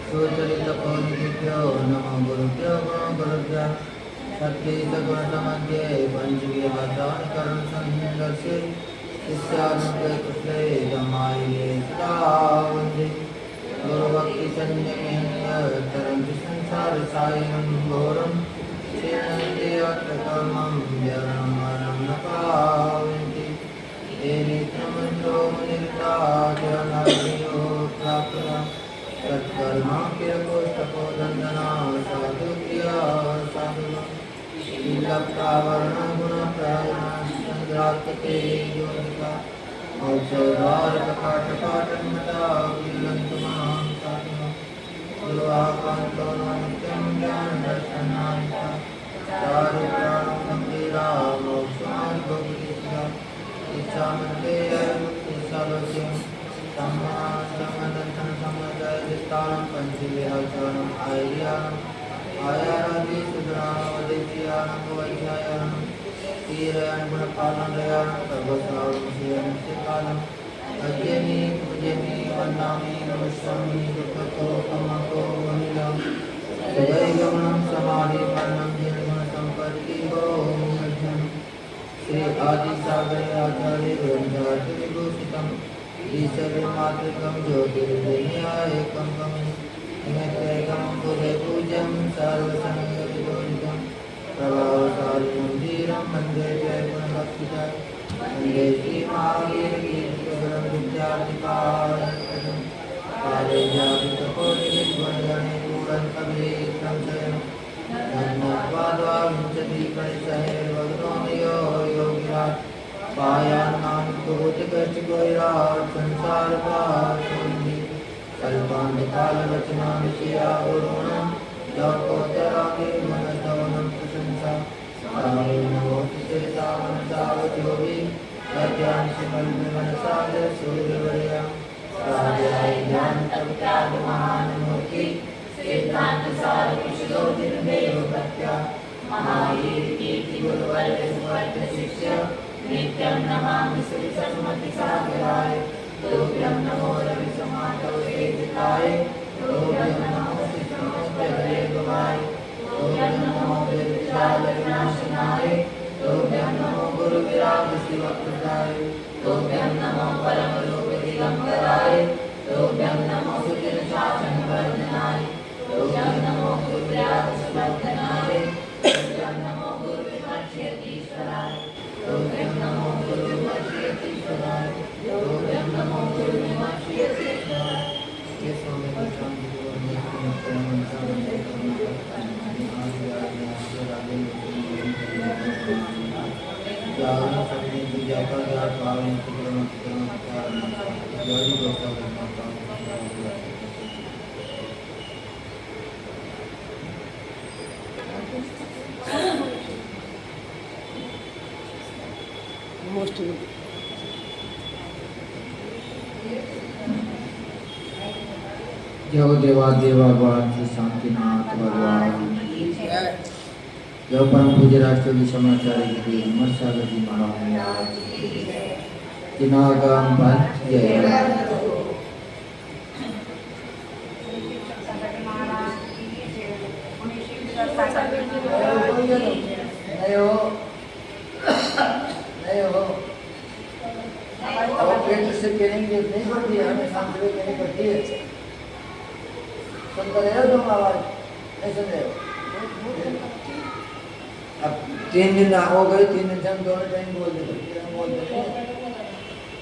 सुचरितपौनिभ्यो नमो गुरुभ्यो गुरुभ्यो सत्तेजगुणसमध्ये पञ्चवीयवादानि करुणसंदर्शे शिष्यानुग्रहकुशले धम्माये सदावन्दे गुरुभक्तिसंयमेन तरन्ति संसारसायनं घोरं क्षीणन्ति अर्थकर्मं व्यवनं मरणं न पावन्ति ये नित्यमन्त्रो मुनिर्दाचरणार्यो प्राप्तः तत्कर्मा किरकोष्ठकोदन्दना साधुक्रिया साधुना शीलप्रावरणं गुणप्रचन्द्रात्मके योगिका औषधारकपाठपाठन्मता विलन्तु मां साधुना गुरुवाकान्तो नित्यं ज्ञानदर्शनाय चारुप्राणं गम्भीरामोक्षमान् भोगीष्ठा इच्छामन्ते मुक्तिसालोक्यं सम्मानदर्शन समदयदिष्टानं पञ्चविहाचरणम् आर्याणम् आयारादि सुधरावदेशीयानं वैध्यायानं तीरयान् गुणपालनयानं सर्वसावशेयनस्यकालम् अज्ञेमि पूज्यमि वन्दामि नमस्यामि दुःखतोपमतो वनिलं सुदैवगुणं समाधिपर्णं निर्गुणसम्पत्तिभो मध्यं श्री आदिसागरे आचार्य ग्रन्थार्थिविभूषितम् ईश्वरमातृकं ज्योतिर्विज्ञायकं हिमत्रैकं पूज्यं सर्वसंगविदोषितं प्रभावशालिनं धीरं वन्दे जयगुणभक्तिदा वन्दे श्रीमहावीरकीर्तिकरं विद्यार्थिपारं पारिजातकोटिविद्वन्द्वने पूरन्तवेत्रं शयनं धन्यत्वाद्वा विंशतिपरिसहेर्वग्नोदयो योगिरात् पायान्नां कुबुद्धकष्टकोइराट् संसारपाशोन्धि कल्पान्धकालवचना विषया गुरूणां लोकोत्तरागे मनस्तवनं प्रशंसा नमोऽस्तु चेतावनतावत्योऽपि तद्यांशकल्पमनसागर सूर्यवर्या राजाय ज्ञानतपत्यादिमहानुमूर्ति सिद्धान्तसारकुशलोचनदेवभक्त्या महावीरकीर्तिगुरुवर्यसुवर्त्यशिष्य नित्यं नमामि श्रीसरस्वतीसागराय तुभ्यं नमो रविसमातवेदिताय तुभ्यं नमो श्रीकृष्णोत्तरदेवाय तुभ्यं नमो विद्यालयविनाशनाय तुभ्यं नमो गुरुविरागशिवकृताय तुभ्यं नमो परमलोकदिगम्बराय तुभ्यं नमो सुजनशासनवर्धनाय तुभ्यं नमो गुरुविरागसुवर्धनाय तुभ्यं नमो गुरुविमर्शयतीश्वराय तुभ्यं नमो गुरुविमर्शयतीश्वराय तुभ्यं नमो गुरुविमर्शयतीश्वराय ये स्वामी कृष्ण जय देवा भगवान श्री शांतिनाथ भगवान जय परम पूज्य राष्ट्रपति समाचार्य जी विमर्शागर जी महाराज जिनागम पंथ जय से करेंगे नहीं पड़ती है हमें सांस्कृतिक करनी पड़ती है सुनते रहे हो तुम आवाज नहीं सुन रहे हो अब 3 दिन हो गए 3 दिन से हम दोनों टाइम बोल देते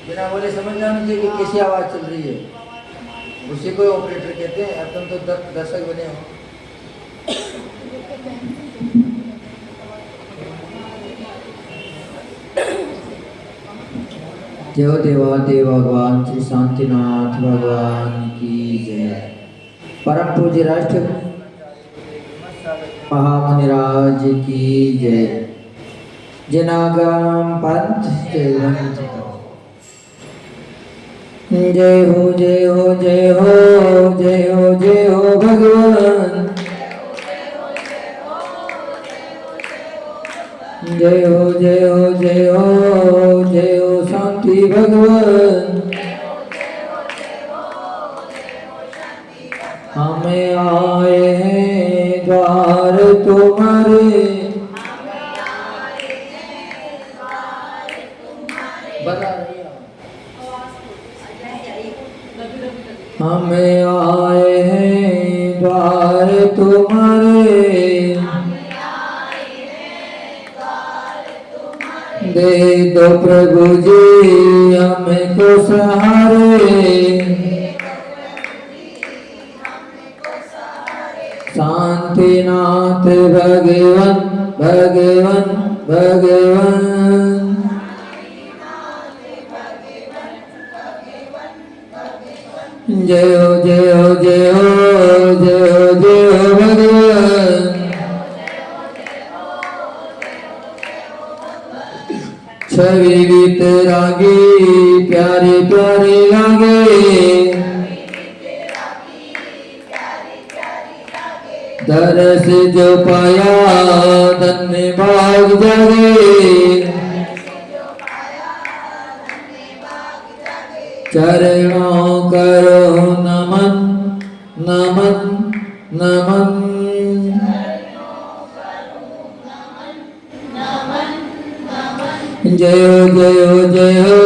बिना बोले समझ जाना चाहिए कि कैसी आवाज चल रही है उसी को ऑपरेटर कहते हैं अब तुम तो दर्शक बने हो जय देवादेव भगवान श्री शांतिनाथ भगवान की जय परम पूज्य राष्ट्र महामुनिराज की जय जनागम पंथ जय जय हो जय हो जय हो जय हो जय हो भगवान जय हो जय हो जय हो जय हो शांति भगवान हमें आए हैं द्वार तुम्हारे, बता रही हो। हमें आए हैं द्वार तुम्हारे, दे दो प्रभु जी हमको सहारे, शांतिनाथ भगवन भगवन भगवन, जय हो जय हो जय हो जय हो जय हो भगवन, छवि वितरागी प्यारे प्यारे लागे, दरस जो पाया धन्य भाग जागे, चरणों करो नमन नमन नमन, जय हो जय हो जय हो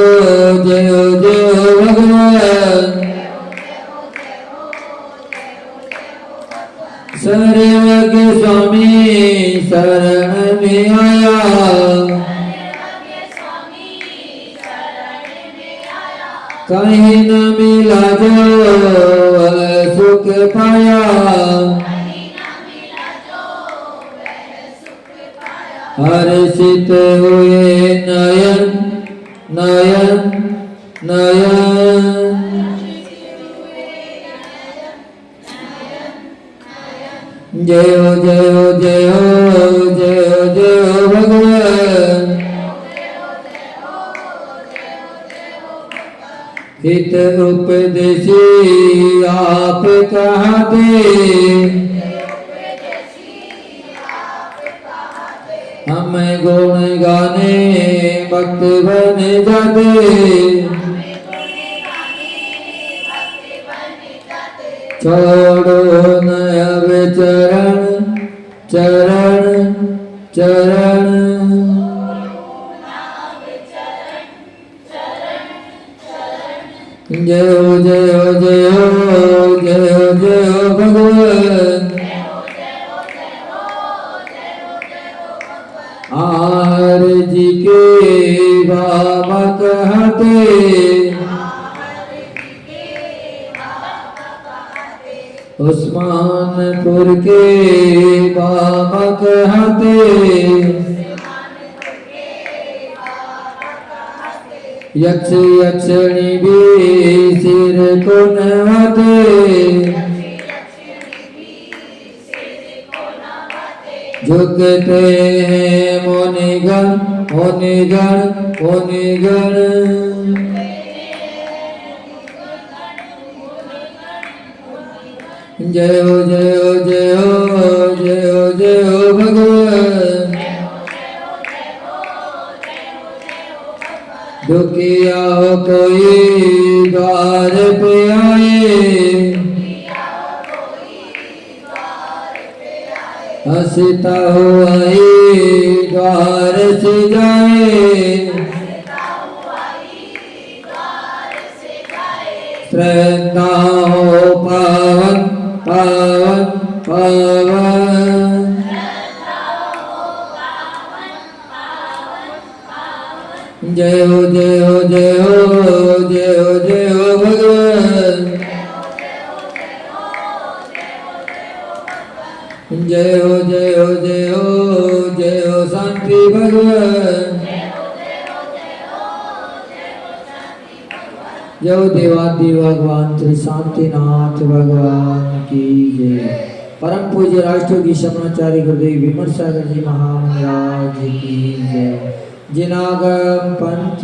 जय हो जय हो भगवान, सर्वज्ञ स्वामी शरण में आया, कहीं न मिला जो सुख पाया, हर्षित हुए नयन नयन नयन, जय हो जय हो जय हो जय हो जय हो भगवान, हित उपदेशी आप कहते, हम गुण गाने भक्त बन जाते, छोड़ो न अब चरण चरण चरण, जय हो जय हो जय हो जय हो जय हो भगवान, आर जी के बाबा कहते, उस्मानपुर के बाबा कहते, यक्ष यक्षिणी भी सिर को नवाते, झुकते हैं मुनिगण मुनिगण मुनिगण, जय हो जय हो जय हो जय हो जय हो भगवान, दुखिया हो कोई द्वार पे आए, हंसता हुआ द्वार से जाए, श्रद्धा हो पावन पावन पावन, जय हो जय हो जय हो जय हो जय हो भगवान, जय हो जय हो जय हो जय हो शांति भगवान, जय हो देवादि भगवान श्री शांतिनाथ भगवान की जय। परम पूज्य राष्ट्र की शमनाचार्य गुरुदेव विमल सागर जी महाराज की जय। जिनागम पंच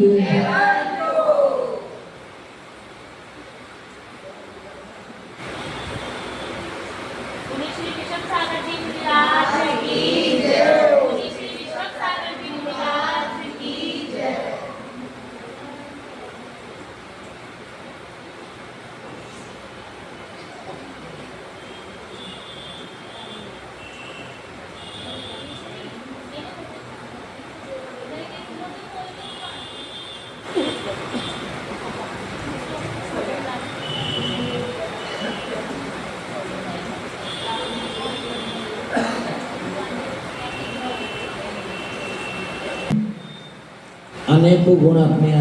अनेकों गुण अपने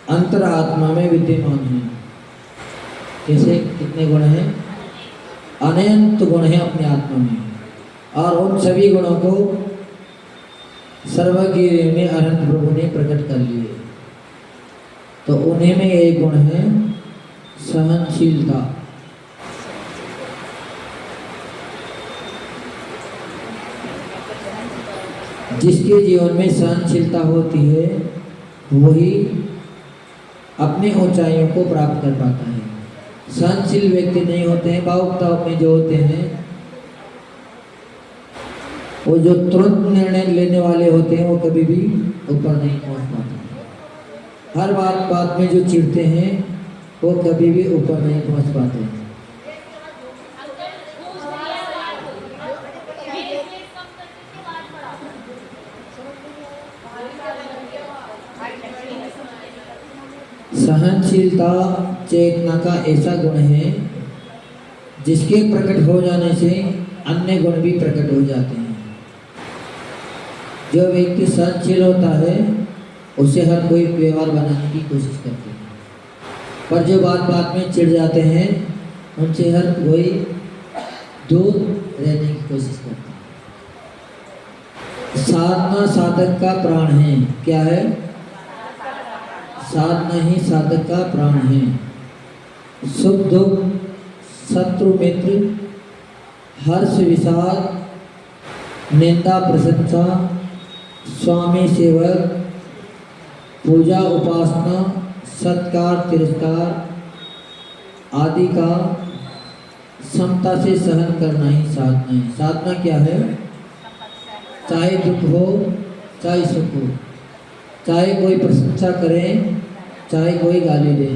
अंतरात्मा में विद्यमान हैं। कैसे, कितने गुण हैं? अनंत गुण हैं अपने आत्मा में, और उन सभी गुणों को सर्वज्ञ में अनंत प्रभु ने प्रकट कर लिए। तो उन्हीं में एक गुण है सहनशीलता। जिसके जीवन में सहनशीलता होती है वही अपनी ऊंचाइयों को प्राप्त कर पाता है। सहनशील व्यक्ति नहीं होते हैं, भावुकता में जो होते हैं, वो जो तुरंत निर्णय लेने वाले होते हैं, वो कभी भी ऊपर नहीं पहुंच पाते। हर बात में जो चिढ़ते हैं वो कभी भी ऊपर नहीं पहुंच पाते। सहनशीलता चेतना का ऐसा गुण है जिसके प्रकट हो जाने से अन्य गुण भी प्रकट हो जाते हैं। जो व्यक्ति सहनशील होता है उसे हर कोई व्यवहार बनाने की कोशिश करते हैं, पर जो बात में चिढ़ जाते हैं उनसे हर कोई दूर रहने की कोशिश करता है। साधना साधक का प्राण है। क्या है? साधना ही साधक का प्राण है। सुख दुख, शत्रु मित्र, हर्ष विषाद, निंदा प्रशंसा, स्वामी सेवक, पूजा उपासना, सत्कार तिरस्कार आदि का समता से सहन करना ही साधना है। साधना क्या है? चाहे दुख हो चाहे सुख हो, चाहे कोई प्रशंसा करे चाहे कोई गाली दे,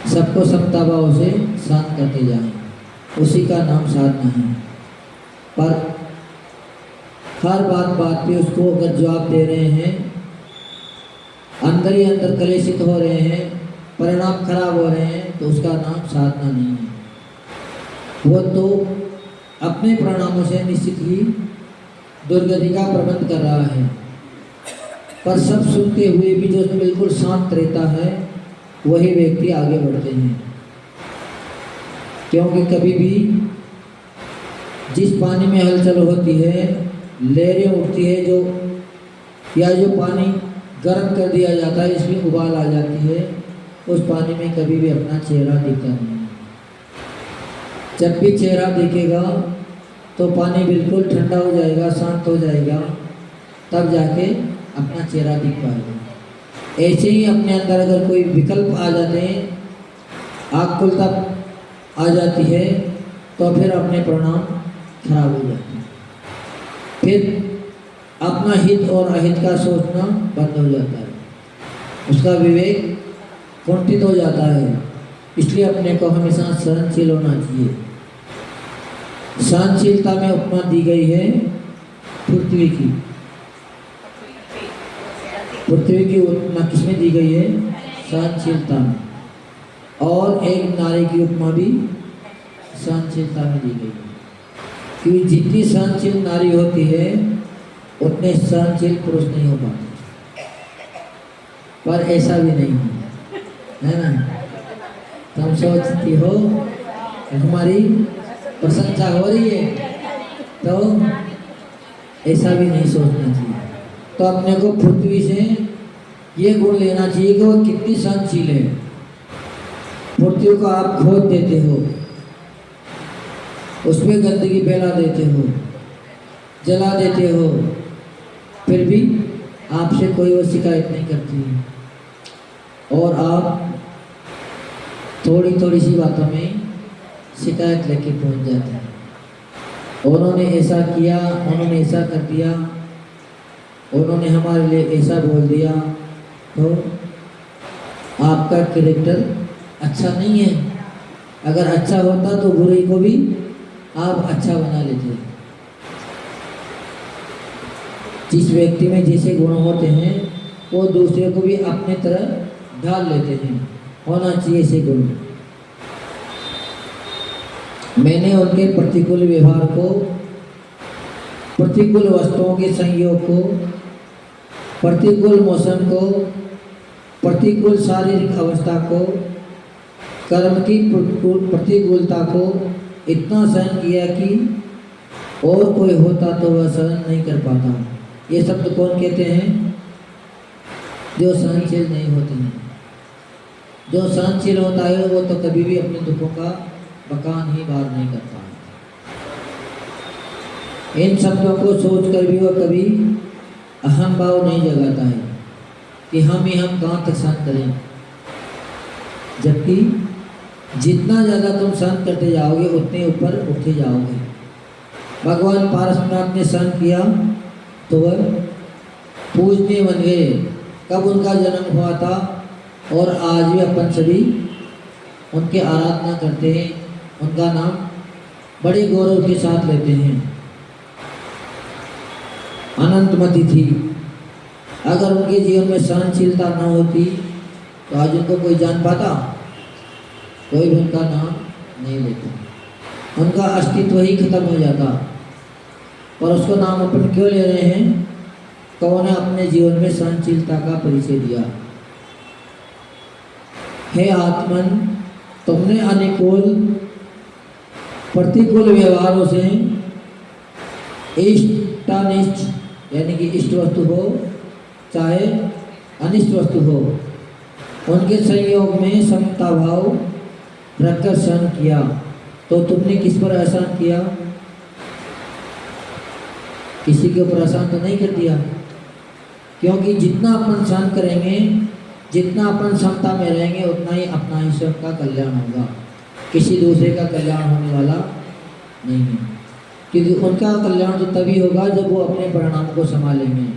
सबको समता भाव से शांत करते जाएं, उसी का नाम साधना है। पर हर बात पे उसको अगर जवाब दे रहे हैं, अंदर ही अंदर कलेशित हो रहे हैं, परिणाम खराब हो रहे हैं, तो उसका नाम साधना नहीं है। वो तो अपने परिणामों से निश्चित ही दुर्गति का प्रबंध कर रहा है। पर सब सुनते हुए भी जो बिल्कुल शांत रहता है वही व्यक्ति आगे बढ़ते हैं। क्योंकि कभी भी जिस पानी में हलचल होती है, लहरें उठती है, जो पानी गर्म कर दिया जाता है, इसमें उबाल आ जाती है, उस पानी में कभी भी अपना चेहरा दिखता नहीं। जब भी चेहरा दिखेगा तो पानी बिल्कुल ठंडा हो जाएगा, शांत हो जाएगा, तब जाके अपना चेहरा दिख पाएगा। ऐसे ही अपने अंदर अगर कोई विकल्प आ जाते हैं, आकुलता आ जाती है, तो फिर अपने परिणाम खराब हो जाते हैं। फिर अपना हित और अहित का सोचना बंद हो जाता है, उसका विवेक कुंठित हो जाता है। इसलिए अपने को हमेशा सहनशील होना चाहिए। सहनशीलता में उपमा दी गई है पृथ्वी की। पृथ्वी की उपमा किसमें दी गई है? सहनशीलता में। और एक नारी की उपमा भी सहनशीलता में दी गई है, क्योंकि जितनी सहनशील नारी होती है उतने सहनशील पुरुष नहीं हो पाते। पर ऐसा भी नहीं है ना? तुम सोचती हो हमारी प्रशंसा हो रही है, तो ऐसा भी नहीं सोचना चाहिए। तो अपने को पृथ्वी से ये गुण लेना चाहिए कि वो कितनी सहनशील है। पृथ्वी को आप खोद देते हो, उसमें गंदगी फैला देते हो, जला देते हो, फिर भी आपसे कोई वो शिकायत नहीं करती है। और आप थोड़ी थोड़ी सी बातों में शिकायत लेके पहुंच जाते हैं। उन्होंने ऐसा किया, उन्होंने ऐसा कर दिया, उन्होंने हमारे लिए ऐसा बोल दिया, तो आपका कैरेक्टर अच्छा नहीं है। अगर अच्छा होता तो बुरे को भी आप अच्छा बना लेते। जिस व्यक्ति में जैसे गुण होते हैं वो दूसरे को भी अपने तरह ढाल लेते हैं। होना चाहिए ऐसे गुण। मैंने उनके प्रतिकूल व्यवहार को, प्रतिकूल वस्तुओं के संयोग को प्रतिकूल मौसम को, प्रतिकूल शारीरिक अवस्था को, कर्म की प्रतिकूलता को इतना सहन किया कि और कोई होता तो वह सहन नहीं कर पाता। ये शब्द कौन कहते हैं? जो सहनशील नहीं होते हैं। जो सहनशील होता है वो तो कभी भी अपने दुखों का बकान ही बार नहीं करता। इन शब्दों को सोचकर भी वह कभी अहम भाव नहीं जगाता है कि हम कहाँ तक सहन करें, जबकि जितना ज़्यादा तुम सहन करते जाओगे उतने ऊपर उठते जाओगे। भगवान पारसनाथ ने सहन किया तो वह पूजनीय बन गए। कब उनका जन्म हुआ था और आज भी अपन सभी उनके आराधना करते हैं, उनका नाम बड़े गौरव के साथ लेते हैं। अनंतमती थी। अगर उनके जीवन में सहनशीलता न होती तो आज उनको कोई जान पाता? कोई भी उनका नाम नहीं लेता, उनका अस्तित्व ही खत्म हो जाता। पर उसको नाम अपन क्यों ले रहे हैं? तो उन्हें अपने जीवन में सहनशीलता का परिचय दिया। हे आत्मन, तुमने अनुकूल प्रतिकूल व्यवहारों से इष्टानिष्ट यानी कि इष्ट वस्तु हो चाहे अनिष्ट वस्तु हो, उनके संयोग में समता भाव रखकर सहन किया। तो तुमने किस पर एहसान किया? किसी के ऊपर एहसान तो नहीं कर दिया, क्योंकि जितना अपन सहन करेंगे, जितना अपन समता में रहेंगे, उतना ही अपना ही स्वयं का कल्याण होगा। किसी दूसरे का कल्याण होने वाला नहीं है, क्योंकि उनका कल्याण तो तभी होगा जब वो अपने परिणाम को संभालेंगे।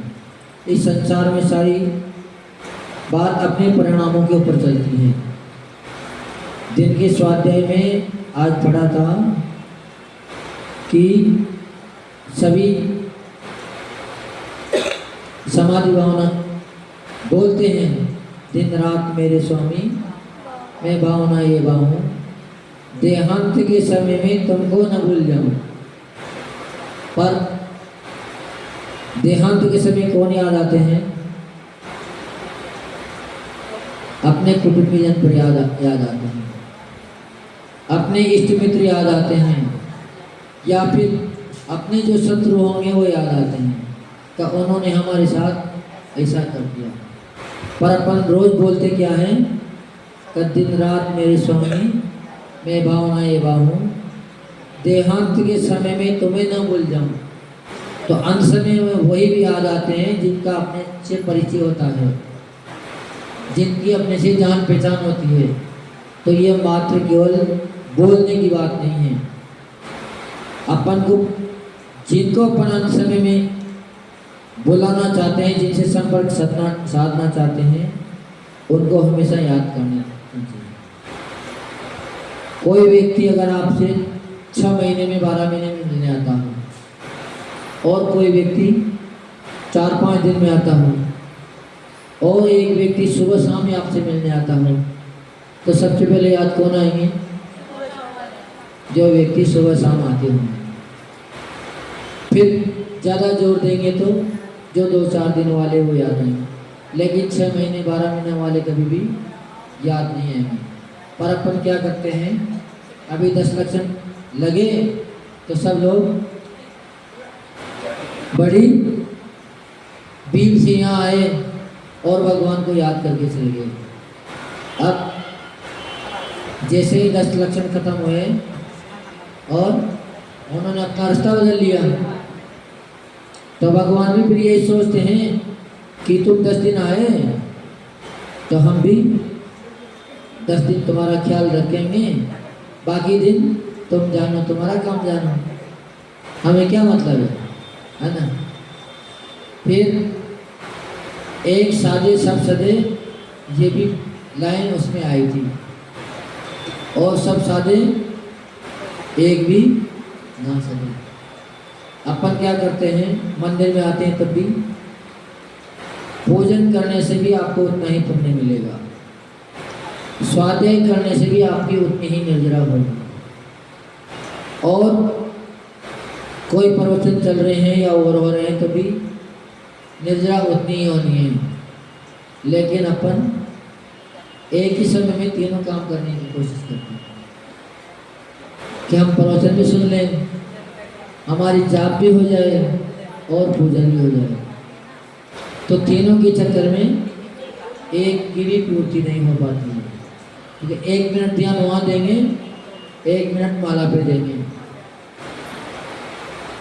इस संसार में सारी बात अपने परिणामों के ऊपर चलती है। दिन के स्वाध्याय में आज पढ़ा था कि सभी समाधि भावना बोलते हैं, दिन रात मेरे स्वामी मैं भावना ये बाहूँ, देहांत के समय में तुमको न भूल जाऊं। पर देहांत के समय कौन याद आते हैं? अपने कुटुंबीजन पर याद आते हैं, अपने इष्ट मित्र याद आते हैं, या फिर अपने जो शत्रु होंगे वो याद आते हैं कि उन्होंने हमारे साथ ऐसा कर दिया। पर अपन रोज बोलते क्या है कि दिन रात मेरे स्वामी मैं भावना ये बाहूँ, देहांत के समय में तुम्हें न भूल जाऊं। तो अंत समय में वही भी याद आते हैं जिनका अपने से परिचय होता है, जिनकी अपने से जान पहचान होती है। तो ये मात्र केवल बोलने की बात नहीं है। अपन को जिनको अपन अंत समय में बुलाना चाहते हैं, जिनसे संपर्क साधना चाहते हैं, उनको हमेशा याद करना चाहिए। कोई व्यक्ति अगर आपसे 6 महीने में 12 महीने में मिलने आता हो और कोई व्यक्ति 4-5 दिन में आता हो और एक व्यक्ति सुबह शाम ही आपसे मिलने आता हो, तो सबसे पहले याद कौन आएंगे? जो व्यक्ति सुबह शाम आते हों। फिर ज़्यादा जोर देंगे तो जो 2-4 दिन वाले वो याद आएंगे, लेकिन 6 महीने 12 महीने वाले कभी भी याद नहीं आएंगे। पर अपन क्या करते हैं, अभी 10 लक्षण लगे तो सब लोग बड़ी भीड़ से यहाँ आए और भगवान को याद करके चले गए। अब जैसे ही 10 लक्षण खत्म हुए और उन्होंने अपना रास्ता बदल लिया, तो भगवान भी फिर यही सोचते हैं कि तुम 10 दिन आए तो हम भी 10 दिन तुम्हारा ख्याल रखेंगे, बाकी दिन तुम जानो, तुम्हारा काम जानो, हमें क्या मतलब है ना। फिर एक सादे सब सदे, ये भी लाइन उसमें आई थी, और सब सादे एक भी ना सदे। अपन क्या करते हैं, मंदिर में आते हैं तब भी भोजन करने से भी आपको उतना ही पुण्य मिलेगा, स्वाध्याय करने से भी आपकी उतनी ही निर्जरा होगी। और कोई प्रवचन चल रहे हैं या और हो रहे हैं तो भी निर्जरा उतनी ही होनी है, लेकिन अपन एक ही समय में तीनों काम करने की कोशिश करते हैं कि हम प्रवचन भी सुन लें, हमारी जाप भी हो जाए और पूजन भी हो जाए। तो तीनों के चक्कर में एक की भी पूर्ति नहीं हो पाती है, क्योंकि 1 मिनट ध्यान वहाँ देंगे, 1 मिनट माला पे देंगे,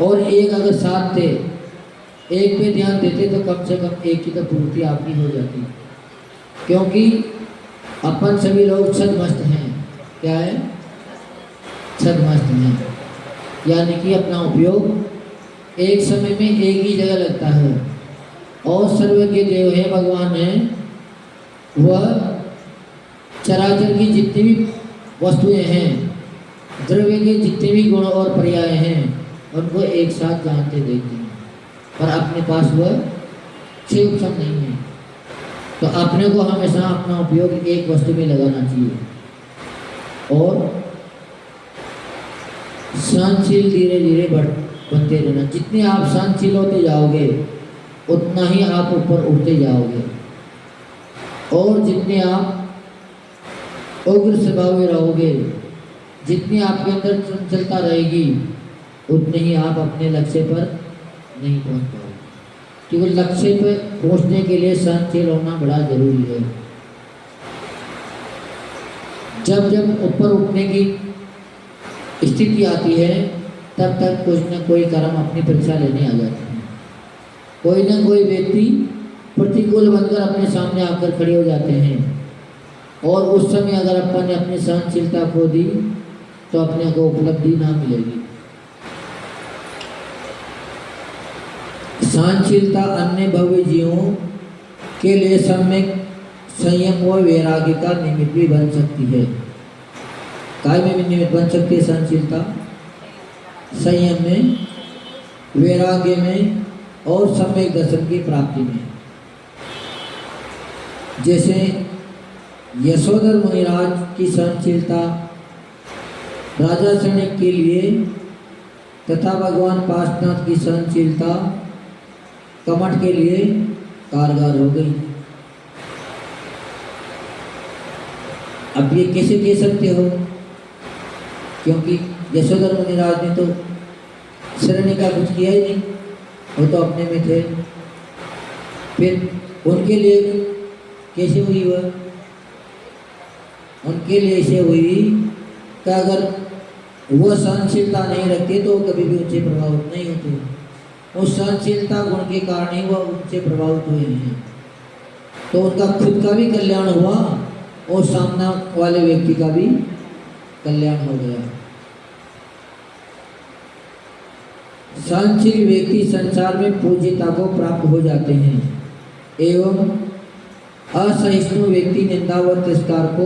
और एक अगर साथ थे, एक पे ध्यान देते तो कम से कम एक की तो पूर्ति आपकी हो जाती, क्योंकि अपन सभी लोग छदमस्त हैं। क्या है? छदमस्त हैं, यानी कि अपना उपयोग एक समय में एक ही जगह लगता है। और सर्वज्ञ देव है, भगवान है, वह चराचर की जितनी भी वस्तुएं हैं, द्रव्य के जितने भी गुण और पर्याय हैं, उनको एक साथ जानते देखते हैं, पर अपने पास वह क्षेत्रम नहीं है। तो अपने को हमेशा अपना उपयोग एक वस्तु में लगाना चाहिए और सहनशील धीरे धीरे बनते रहना। जितने आप सहनशील होते जाओगे उतना ही आप ऊपर उठते जाओगे, और जितने आप उग्र स्वभाव में रहोगे, जितनी आपके अंदर चंचलता रहेगी, उतने ही आप अपने लक्ष्य पर नहीं पहुंच पाओगे, क्योंकि लक्ष्य पर पहुंचने के लिए सहनशील होना बड़ा जरूरी है। जब जब ऊपर उठने की स्थिति आती है, तब तक कुछ न कोई कर्म अपनी परीक्षा लेने आ जाते हैं। कोई न कोई व्यक्ति प्रतिकूल बनकर अपने सामने आकर खड़े हो जाते हैं, और उस समय अगर अपन ने अपनी सहनशीलता खो दी तो अपने को उपलब्धि ना मिलेगी। सहनशीलता अन्य भव्य जीवों के लिए सम्यक संयम और वैराग्य का निमित्त भी बन सकती है। काय में भी निमित्त बन सकती है सहनशीलता? संयम में, वैराग्य में और सम्यक दर्शन की प्राप्ति में। जैसे यशोधर मुनिराज की सहनशीलता राजा सैनिक के लिए तथा भगवान पार्श्वनाथ की सहनशीलता कमठ के लिए कारगर हो गई। अब ये कैसे कह सकते हो? क्योंकि यशोधर मुनिराज ने तो शरण्य का कुछ किया ही नहीं, वो तो अपने में थे। फिर उनके लिए कैसे हुई वह? उनके लिए ऐसे हुई कि अगर वो सहनशीलता नहीं रखते तो कभी भी उनसे प्रभावित नहीं होते। उस सहनशीलता गुण के कारण ही वह उनसे प्रभावित हुए हैं। तो उनका खुद का भी कल्याण हुआ और सामने वाले व्यक्ति का भी कल्याण हो गया। सहनशील व्यक्ति संसार में पूज्यता को प्राप्त हो जाते हैं, एवं असहिष्णु व्यक्ति निंदा व तिरस्कार को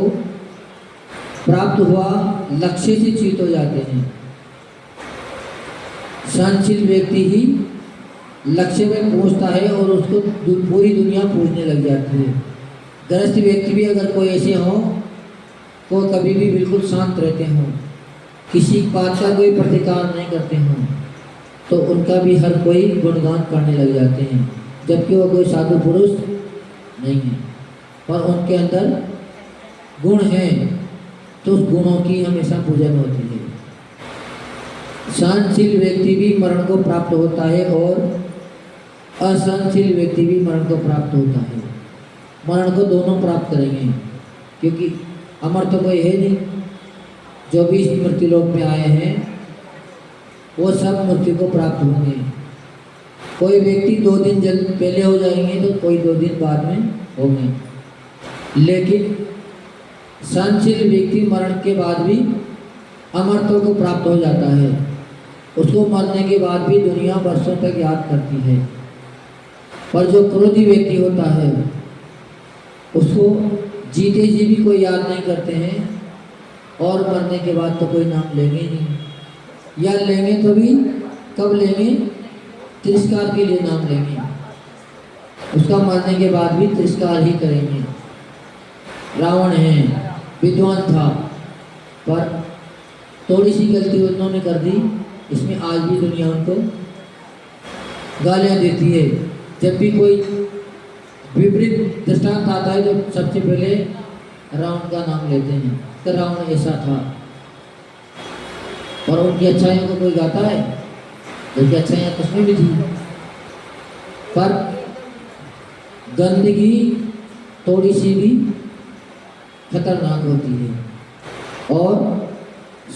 प्राप्त हुआ लक्ष्य से च्युत हो जाते हैं। सहनशील व्यक्ति ही लक्ष्य में पहुंचता है और उसको पूरी दुनिया पूजने लग जाती है। गृहस्थ व्यक्ति भी अगर कोई ऐसे हो तो कभी भी बिल्कुल शांत रहते हों, किसी बात का कोई प्रतिकार नहीं करते हों, तो उनका भी हर कोई गुणगान करने लग जाते हैं, जबकि वो कोई साधु पुरुष नहीं है, पर उनके अंदर गुण हैं, तो उस गुणों की हमेशा पूजन होती है। सहनशील व्यक्ति भी मरण को प्राप्त होता है और असहनशील व्यक्ति भी मरण को प्राप्त होता है। मरण को दोनों प्राप्त करेंगे, क्योंकि अमर तो कोई है नहीं। जो भी इस मृत्युलोक में आए हैं वो सब मृत्यु को प्राप्त होंगे। कोई व्यक्ति 2 दिन जल्द पहले हो जाएंगे तो कोई 2 दिन बाद में होंगे, लेकिन सहनशील व्यक्ति मरण के बाद भी अमरत्व को प्राप्त हो जाता है। उसको मरने के बाद भी दुनिया वर्षों तक याद करती है। पर जो क्रोधी व्यक्ति होता है उसको जीते जी भी कोई याद नहीं करते हैं, और मरने के बाद तो कोई नाम लेंगे नहीं, या लेंगे तो भी कब लेंगे? तिरस्कार के लिए नाम लेंगे। उसका मरने के बाद भी तिरस्कार ही करेंगे। रावण है, विद्वान था, पर थोड़ी सी गलती उन्होंने कर दी, इसमें आज भी दुनिया उनको गालियाँ देती है। जब भी कोई विपरीत दृष्टांत आता है तो सबसे पहले रावण का नाम लेते हैं कि रावण ऐसा था, और उनकी अच्छाइयों को कोई गाता है? उनकी अच्छाइयाँ उसमें भी थी, पर गंदगी थोड़ी सी भी खतरनाक होती है, और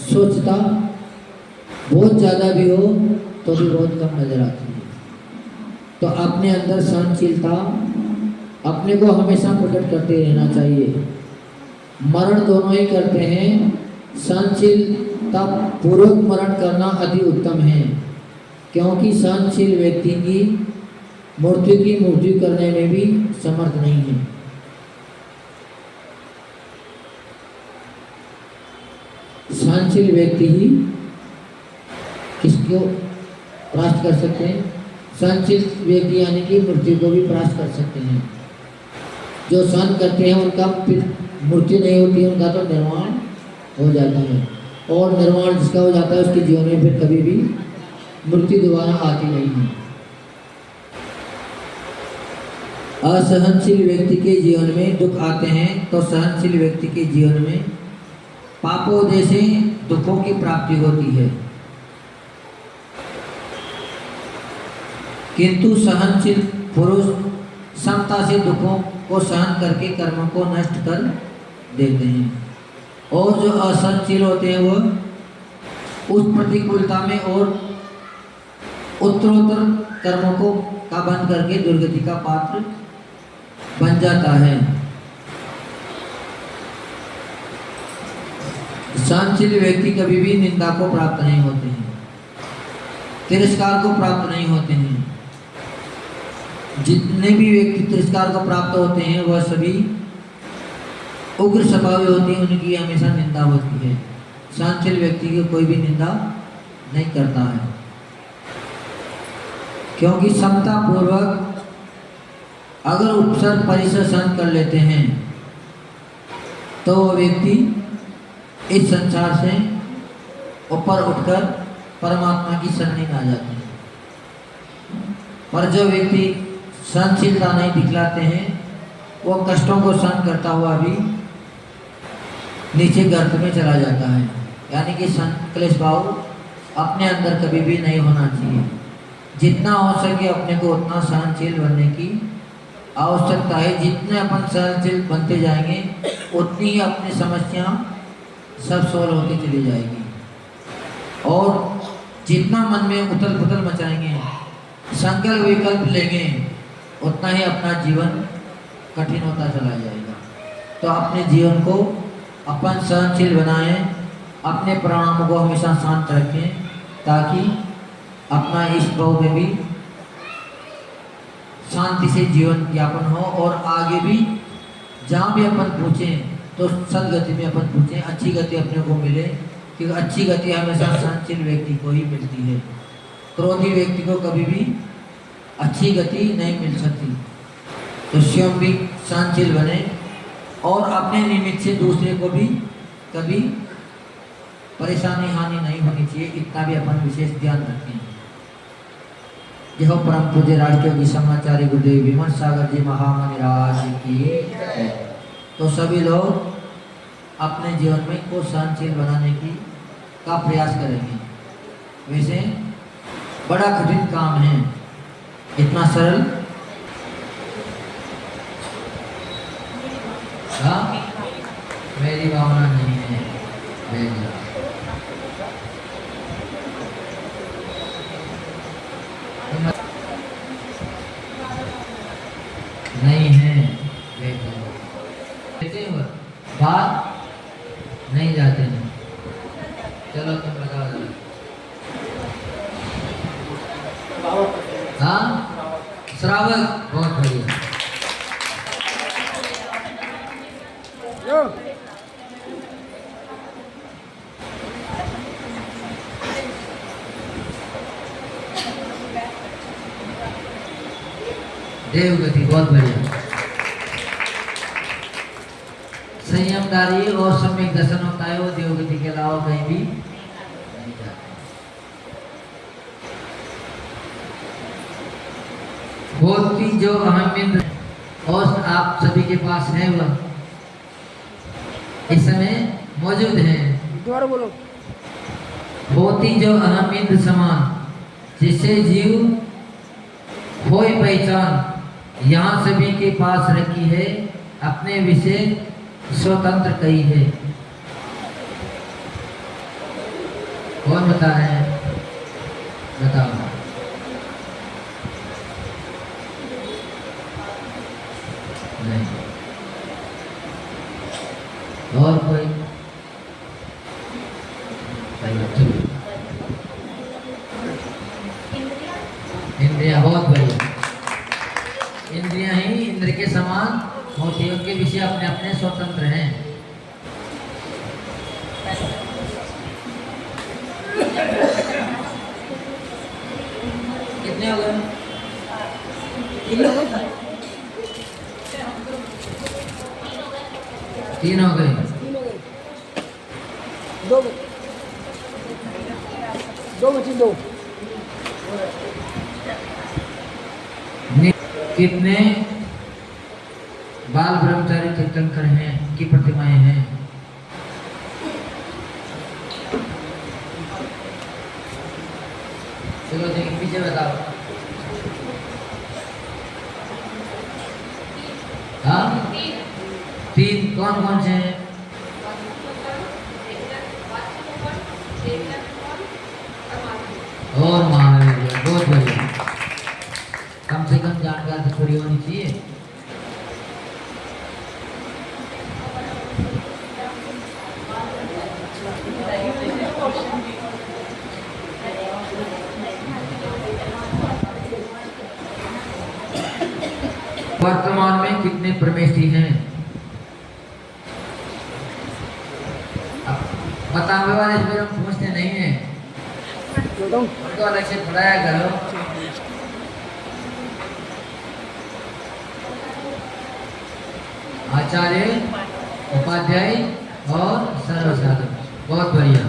स्वच्छता बहुत ज़्यादा भी हो तो भी बहुत कम नजर आती है। तो अपने अंदर सहनशीलता अपने को हमेशा प्रकट करते रहना चाहिए। मरण दोनों ही करते हैं, सहनशीलता पूर्वक मरण करना अति उत्तम है, क्योंकि सहनशील व्यक्ति की मृत्यु करने में भी समर्थ नहीं है। सहनशील व्यक्ति ही किसको परास्त कर सकते हैं? सहनशील व्यक्ति यानी कि मृत्यु को भी परास्त कर सकते हैं। जो सहन करते हैं उनका फिर मृत्यु नहीं होती है, उनका तो निर्वाण हो जाता है, और निर्वाण जिसका हो जाता है उसके जीवन में फिर कभी भी मृत्यु दोबारा आती नहीं है। असहनशील व्यक्ति के जीवन में दुख आते हैं तो सहनशील व्यक्ति के जीवन में पापों जैसे दुखों की प्राप्ति होती है, किंतु सहनशील पुरुष समता से दुखों को सहन करके कर्मों को नष्ट कर देते हैं, और जो असहनशील होते हैं वो उस प्रतिकूलता में और उत्तरोत्तर कर्मों को का बंद करके दुर्गति का पात्र बन जाता है। सहनशील व्यक्ति कभी भी निंदा को प्राप्त नहीं होते हैं, तिरस्कार को प्राप्त नहीं होते हैं। जितने भी व्यक्ति तिरस्कार को प्राप्त होते हैं वह सभी उग्र स्वभावी होते हैं, उनकी हमेशा निंदा होती है। सहनशील व्यक्ति की कोई भी निंदा नहीं करता है, क्योंकि समता पूर्वक अगर उपसर्ग परिसर सहन कर लेते हैं तो वह व्यक्ति इस संसार से ऊपर उठकर परमात्मा की शरण में आ जाते हैं। पर जो व्यक्ति सहनशीलता नहीं दिखलाते हैं वो कष्टों को सहन करता हुआ भी नीचे गर्त में चला जाता है। यानी कि क्लेश भाव अपने अंदर कभी भी नहीं होना चाहिए। जितना हो सके अपने को उतना सहनशील बनने की आवश्यकता है। जितने अपन सहनशील बनते जाएंगे उतनी ही अपनी समस्या सब सोल्व होती चली जाएगी, और जितना मन में उथल पुथल मचाएंगे, संकल्प विकल्प लेंगे, उतना ही अपना जीवन कठिन होता चला जाएगा। तो अपने जीवन को अपन सहनशील बनाएं, अपने प्राणों को हमेशा शांत रखें, ताकि अपना इस भाव में भी शांति से जीवन यापन हो, और आगे भी जहाँ भी अपन पूछें तो सदगति में अपन पूछें, अच्छी गति अपने को मिले, क्योंकि अच्छी गति हमेशा सहनशील व्यक्ति को ही मिलती है। क्रोधी व्यक्ति को कभी भी अच्छी गति नहीं मिल सकती। तो स्वयं भी सहनशील बने और अपने निमित्त से दूसरे को भी कभी परेशानी हानि नहीं होनी चाहिए, इतना भी अपन विशेष ध्यान रखें। यह परम पूज्य राष्ट्रयोगी समाचार्य गुरुदेव विमल सागर जी महामुनि राज की जय। तो सभी लोग अपने जीवन में को सहनशील बनाने का प्रयास करेंगे। वैसे बड़ा कठिन काम है, इतना सरल मेरी भावना नहीं है। नहीं है बात नहीं जाते हैं। चलो तुम बताओ जरा। हाँ श्रावक, बहुत बढ़िया। देवगति, बहुत बढ़िया। संयमदारी और सम्यक दर्शन होता है, वो देवगति के अलावा कहीं भी नहीं जाता। होती जो अहम इंद्र और आप सभी के पास है वह इस समय मौजूद है। दोबारा बोलो। होती जो अहम इंद्र समान जिसे जीव होए पहचान यहाँ सभी के पास रखी है अपने विषय स्वतंत्र कही है। कौन बता रहे हैं? बताओ। नहीं। और कोई? इंद्रिया, बहुत बढ़िया। इंद्रियां ही इंद्र के समान होती है, उनके विषय अपने अपने स्वतंत्र हैं। कितने हो गए? तीन हो गए। दो बचे, दो। कितने बाल ब्रह्मचारी तीर्थंकर हैं की प्रतिमाएं हैं? चलो देखिए पीछे बताओ। हाँ, तीन। कौन कौन से हैं? और महावीर, बहुत बढ़िया। कम से कम जानकारी थोड़ी होनी चाहिए। वर्तमान में कितने परमेष्ठी हैं? बताने वाले इस बार हम पूछते नहीं हैं, उनको अलग से पढ़ाया करो। आचार्य, उपाध्याय और सर्वसाधक। बहुत बढ़िया।